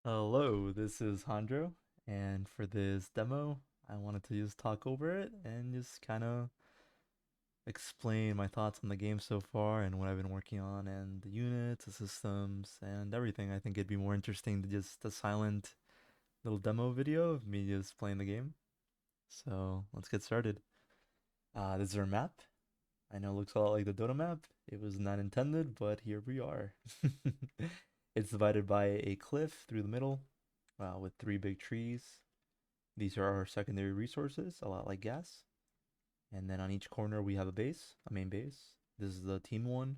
Hello, this is Jandro, and for this demo, I wanted to just talk over it and just kind of explain my thoughts on the game so far and what I've been working on and the units, the systems, and everything. I think it'd be more interesting to just a silent little demo video of me just playing the game. So let's get started. This is our map. I know it looks a lot like the Dota map. It was not intended, but here we are. It's divided by a cliff through the middle, with three big trees. These are our secondary resources, a lot like gas. And then on each corner we have a base, a main base. This is the team one.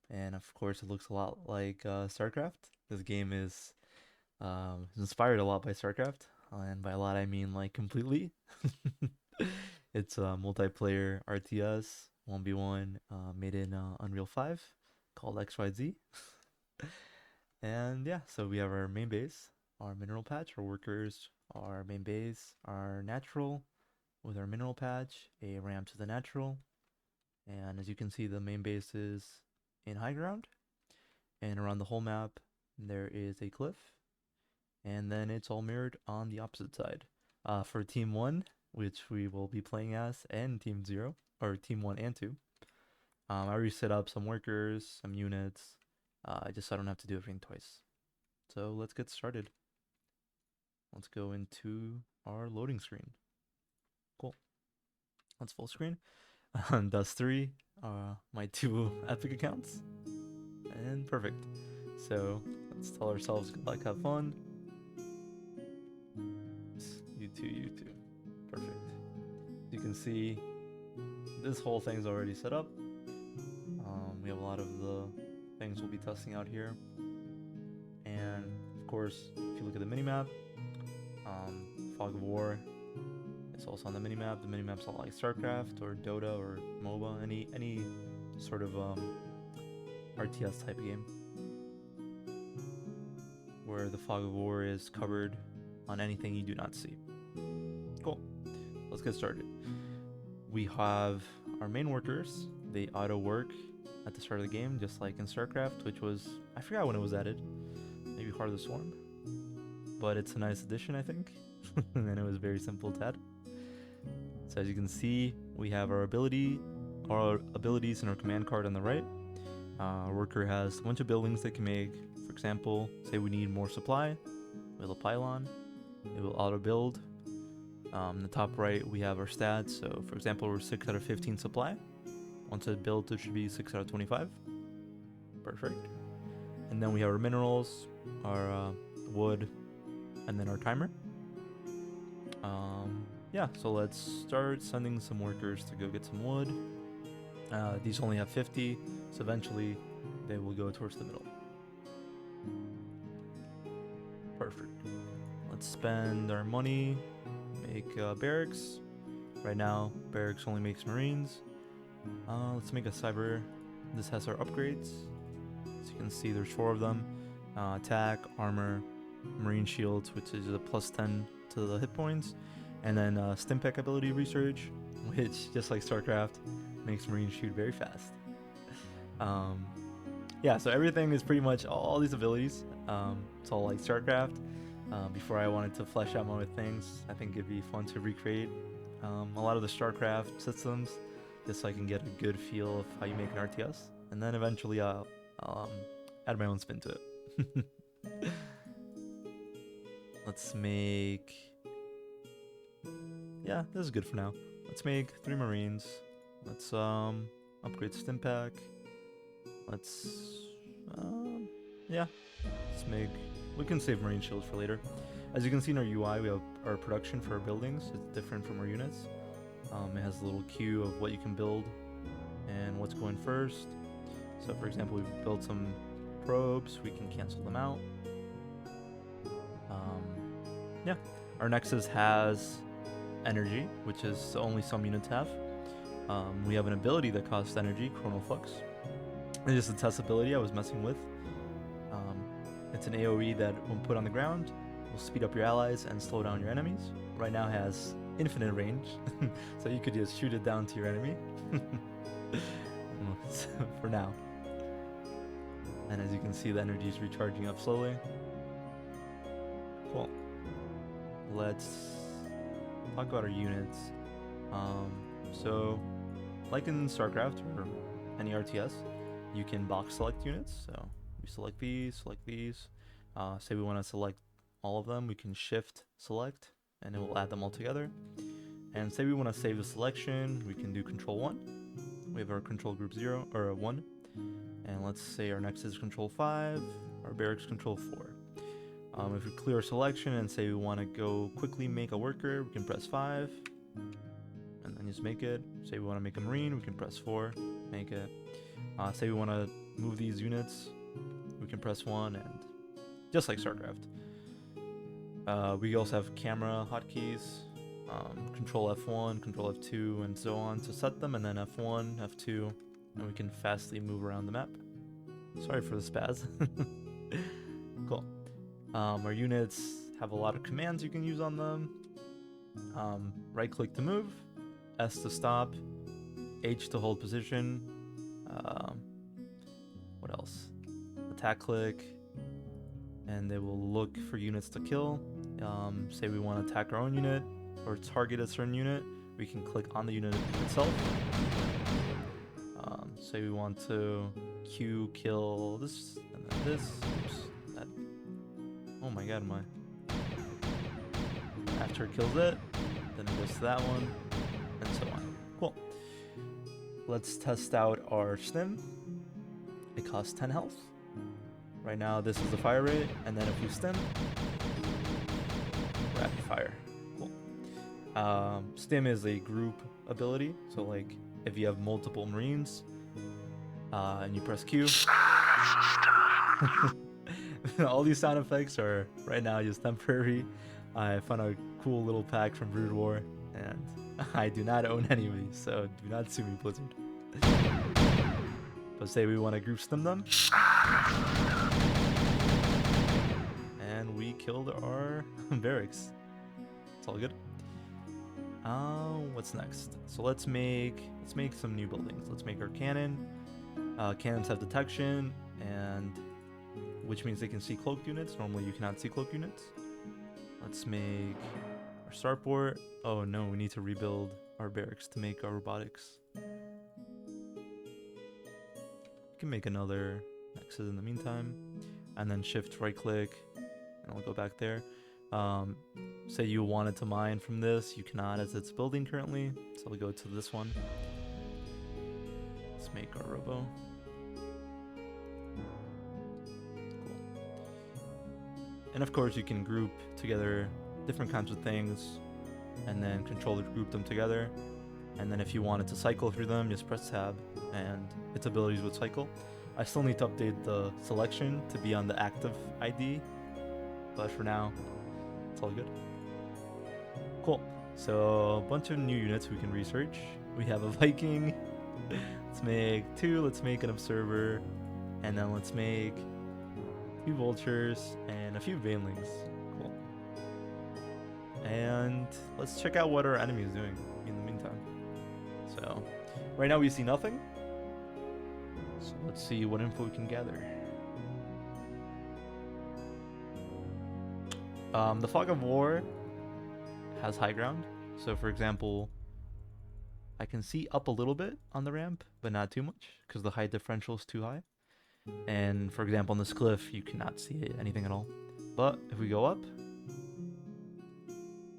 And of course it looks a lot like StarCraft. This game is inspired a lot by StarCraft. And by a lot I mean like completely. It's a multiplayer RTS 1v1 made in Unreal 5 called XYZ. And yeah, so we have our main base, our mineral patch, our workers, our main base, our natural with our mineral patch, a ramp to the natural. And as you can see, the main base is in high ground. And around the whole map, there is a cliff. And then it's all mirrored on the opposite side. For Team 1, which we will be playing as, and Team 0, or Team 1 and 2, I already set up some workers, some units, just so I don't have to do everything twice. So let's get started. Let's go into our loading screen. Cool. Let's full screen. Dust 3, my two Epic accounts. And perfect. So let's tell ourselves good luck, have fun. You too, you too. Perfect. You can see this whole thing's already set up. We have a lot of the things we'll be testing out here. And of course, if you look at the minimap, Fog of War is also on the minimap. The minimap's not like StarCraft or Dota or MOBA, any sort of RTS type game where the Fog of War is covered on anything you do not see. Cool. Let's get started. We have our main workers. They auto work at the start of the game, just like in StarCraft, which was, I forgot when it was added. Maybe Heart of the Swarm. But it's a nice addition, I think. And it was very simple to add. So as you can see, we have our abilities in our command card on the right. Our worker has a bunch of buildings they can make. For example, say we need more supply with a pylon. It will auto build. In the top right, we have our stats. So for example, we're 6 out of 15 supply. Once it builds, it should be 6 out of 25. Perfect. And then we have our minerals, our wood, and then our timer. Yeah, so let's start sending some workers to go get some wood. These only have 50, so eventually they will go towards the middle. Perfect. Let's spend our money, make barracks. Right now, barracks only makes marines. Let's make a cyber. This has our upgrades. As you can see, there's 4 of them. Attack, armor, marine shields, which is a plus 10 to the hit points. And then Stimpec ability research, which, just like StarCraft, makes marines shoot very fast. Yeah, so everything is pretty much all these abilities. It's all like StarCraft. Before I wanted to flesh out more things, I think it'd be fun to recreate a lot of the StarCraft systems, just so I can get a good feel of how you make an RTS. And then eventually I'll add my own spin to it. Let's make... Yeah, this is good for now. Let's make 3 marines. Let's upgrade Stimpack. Let's yeah, let's make... We can save marine shields for later. As you can see in our UI, we have our production for our buildings. It's different from our units. It has a little queue of what you can build and what's going first. So for example, we built some probes, we can cancel them out. Yeah, our Nexus has energy, which is only some units have. We have an ability that costs energy, Chronal Flux. It's just a test ability I was messing with. It's an AoE that, when put on the ground, will speed up your allies and slow down your enemies. Right now it has infinite range, so you could just shoot it down to your enemy. For now. And as you can see, the energy is recharging up slowly. Cool. Let's talk about our units. So, like in StarCraft or any RTS, you can box select units. So we select these. Say we want to select all of them, we can shift select, and it will add them all together. And say we want to save a selection, we can do control 1. We have our control group 0 or 1. And let's say our next is control 5, our barracks control 4. If we clear a selection and say we want to go quickly make a worker, we can press 5 and then just make it. Say we want to make a marine, we can press 4, make it. Say we want to move these units, we can press 1, and just like StarCraft. We also have camera hotkeys, control F1, control F2, and so on to set them, and then F1, F2, and we can fastly move around the map. Sorry for the spaz. Cool. Our units have a lot of commands you can use on them. Right click to move, S to stop, H to hold position. What else? Attack click, and they will look for units to kill. Say we want to attack our own unit or target a certain unit, we can click on the unit itself. Say we want to Q kill this and then this. Oops, that. Oh my god, after it kills it, then it goes to that one, and so on. Cool. Let's test out our stim. It costs 10 health. Right now, this is the fire rate, and then if we stim, rapid fire. Cool. Stim is a group ability, so like if you have multiple marines, and you press Q, all these sound effects are right now just temporary. I found a cool little pack from Brood War, and I do not own any of these, so do not sue me, Blizzard. But say we want to group stim them, and we killed our barracks. It's all good. What's next? So let's make some new buildings. Let's make our cannon. Cannons have detection, and which means they can see cloaked units. Normally you cannot see cloaked units. Let's make our starport. Oh no, we need to rebuild our barracks to make our robotics. We can make another nexus in the meantime, and then shift right click, and I'll go back there. Say you wanted to mine from this, you cannot as it's building currently, so I'll go to this one. Let's make our robo. Cool. And of course you can group together different kinds of things and then control to group them together. And then if you wanted to cycle through them, just press tab and its abilities would cycle. I still need to update the selection to be on the active ID, but for now, it's all good. Cool. So a bunch of new units we can research. We have a Viking. Let's make 2. Let's make an observer, and then let's make 2 vultures and a few banelings. Cool. And let's check out what our enemy is doing in the meantime. So right now we see nothing. So let's see what info we can gather. The Fog of War has high ground. So for example, I can see up a little bit on the ramp, but not too much because the height differential is too high. And for example, on this cliff, you cannot see anything at all. But if we go up,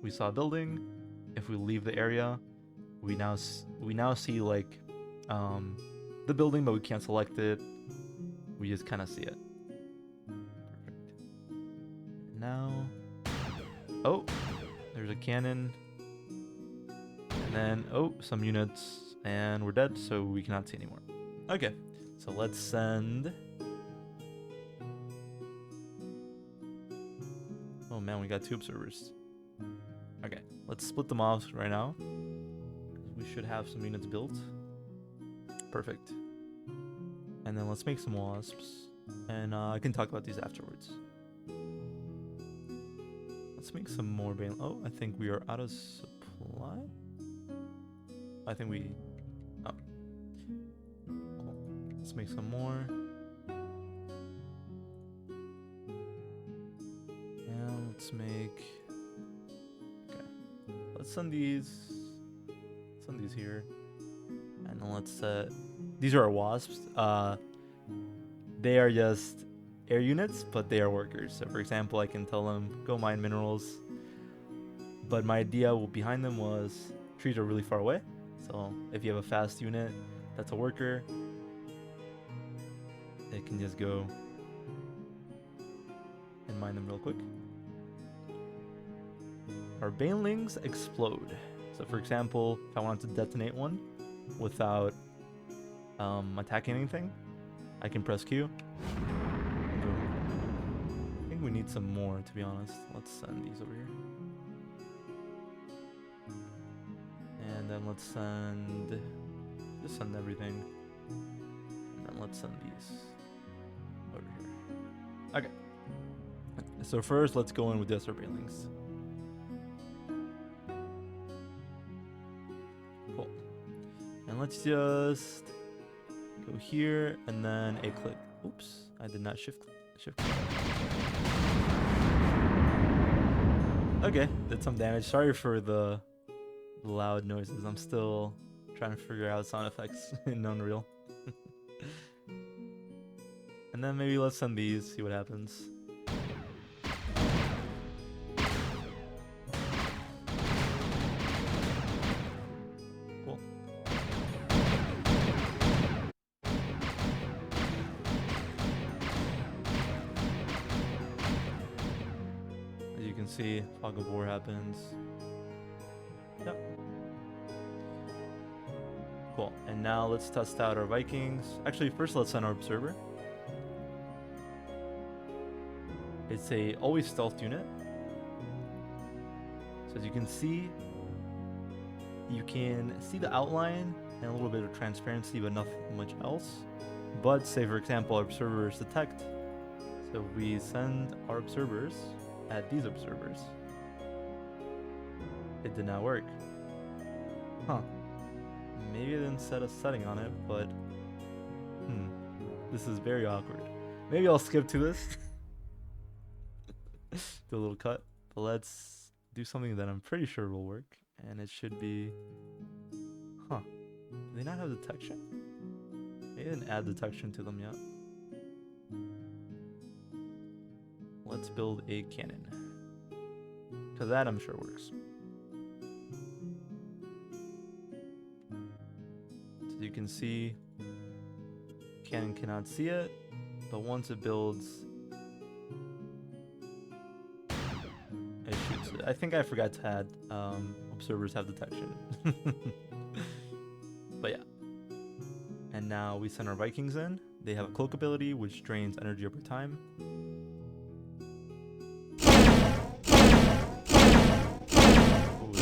we saw a building. If we leave the area, we now see like the building, but we can't select it. We just kind of see it. Perfect. Now, oh, there's a cannon. And then, oh, some units, and we're dead, so we cannot see anymore. Okay, so let's send. Oh man, we got 2 observers. Okay, let's split them off right now. We should have some units built. Perfect. And then let's make some wasps. And I can talk about these afterwards. Let's make some more bane. Oh, I think we are out of supply. I think we... Oh. Cool. Let's make some more. And let's make. Okay, let's send these. Send these here, and then let's set. These are our wasps. They are just air units, but they are workers. So for example, I can tell them go mine minerals. But my idea behind them was trees are really far away. So if you have a fast unit that's a worker, it can just go and mine them real quick. Our banelings explode. So for example, if I wanted to detonate one without attacking anything, I can press Q. Boom. I think we need some more, to be honest. Let's send these over here. And then let's send... just send everything. And then let's send these over here. Okay. So first, let's go in with the SR banelings. Cool. And let's just go here and then a click. Oops, I did not shift click. Okay, did some damage. Sorry for the loud noises. I'm still trying to figure out sound effects in Unreal. And then maybe let's send these, see what happens. Cool. As you can see, fog of war happens. Yep. Cool. And now let's test out our Vikings. Actually, first let's send our observer. It's a always stealth unit. So as you can see the outline and a little bit of transparency, but nothing much else. But say for example, our observers detect. So if we send our observers at these observers, it did not work. Huh. Maybe I didn't set a setting on it, but this is very awkward. Maybe I'll skip to this. Do a little cut. But let's do something that I'm pretty sure will work. And it should be... Huh. Do they not have detection? They didn't add detection to them yet. Let's build a cannon. Because that I'm sure works. So you can see, cannon cannot see it, but once it builds, it shoots it. I think I forgot to add observers have detection. But yeah. And now we send our Vikings in. They have a cloak ability, which drains energy over time. Ooh,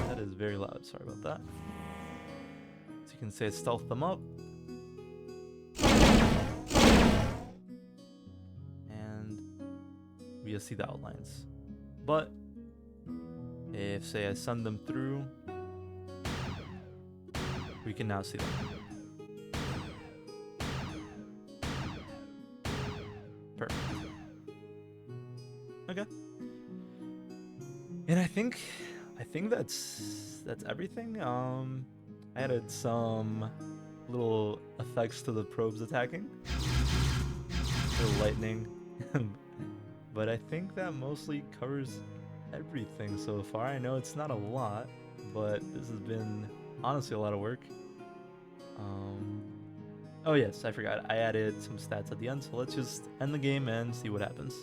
that is very loud. Sorry about that. So you can say stealth them up. And we just see the outlines. But if, say, I send them through, we can now see them. Perfect. Okay. And I think that's everything. I added some little effects to the probes attacking. A little lightning. But I think that mostly covers everything so far. I know it's not a lot, but this has been honestly a lot of work. Oh yes, I forgot. I added some stats at the end, so let's just end the game and see what happens.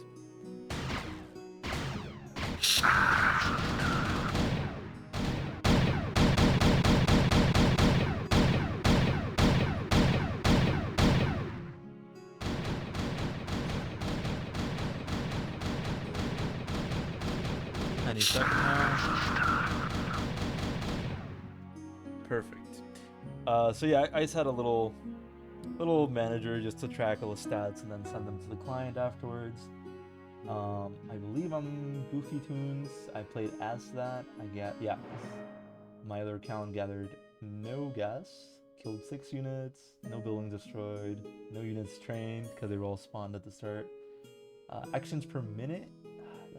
Any second now. Perfect. So yeah, I just had a little manager just to track all the stats and then send them to the client afterwards. I believe I'm Goofy Tunes. I played as that. My other account gathered no gas, killed 6 units, no buildings destroyed, no units trained because they were all spawned at the start. Actions per minute.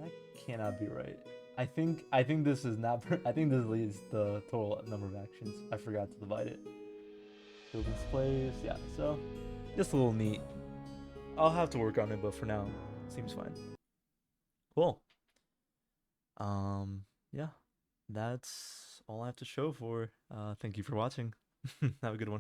That cannot be right. I think this is not. I think this is the total number of actions. I forgot to divide it. Buildings place. Yeah. So just a little neat. I'll have to work on it, but for now, seems fine. Cool. Yeah. That's all I have to show for. Thank you for watching. Have a good one.